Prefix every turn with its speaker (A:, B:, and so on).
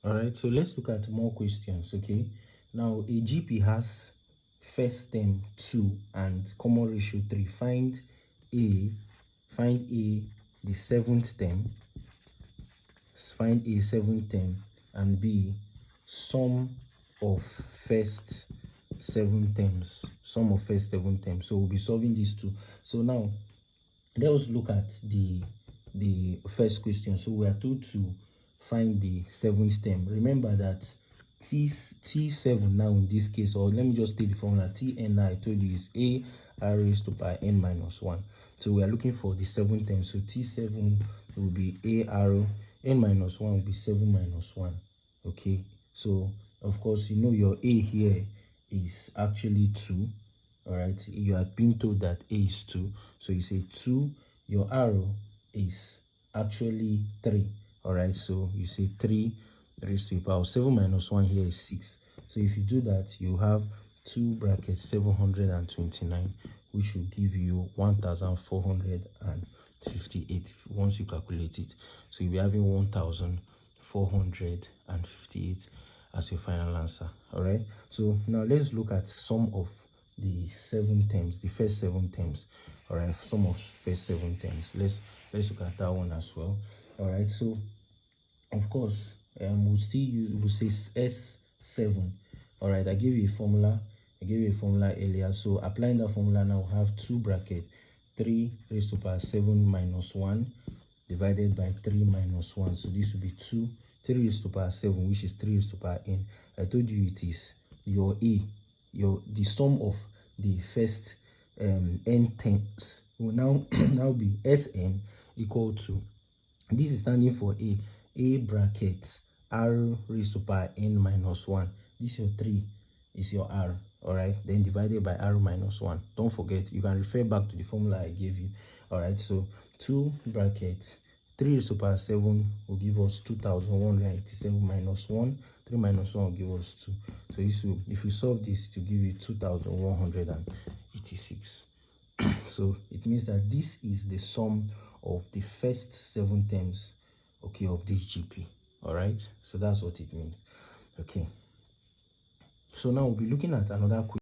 A: All right, so let's look at more questions. Okay, now a GP has first term 2 and common ratio 3. Find a the seventh term, find a seventh term, and b sum of first seven terms, so we'll be solving these two. So now let us look at the first question. So we are told to find the seventh term. Remember that t7 now in this case, or let me just take the formula. Tn I told you is a r raised to power n minus 1. So we are looking for the seventh term. So t7 will be a r n minus 1 will be 7 minus 1. Okay, so of course you know your a here is actually 2. All right, you are being told that a is 2, so you say 2. Your arrow is actually 3. All right, so you say 3 raised to the power 7 minus 1 here is 6. So if you do that, you have 2 brackets 729, which will give you 1458 once you calculate it. So you'll be having 1458 as your final answer. All right, so now let's look at sum of the 7 terms, the first 7 terms. All right, sum of first 7 terms. Let's look at that one as well. All right, so of course we'll say S7. All right, I gave you a formula earlier, so applying that formula now, we have 2 bracket 3 raised to power 7 minus 1 divided by 3 minus 1. So this will be 3 raised to power 7, which is 3 raised to power n. I told you it is your a, the sum of the first n terms will now be Sn equal to, this is standing for a brackets r raised to power n minus 1. This your 3 is your r. All right, then divided by r minus 1. Don't forget, you can refer back to the formula I gave you. All right, so 2 brackets 3 raised to power 7 will give us 2187 minus 1. 3 minus 1 will give us 2. So this will, if you solve this, to give you 2186. So it means that this is the sum of the first 7 terms, okay, of this GP. All right, so that's what it means. Okay, so now we'll be looking at another question.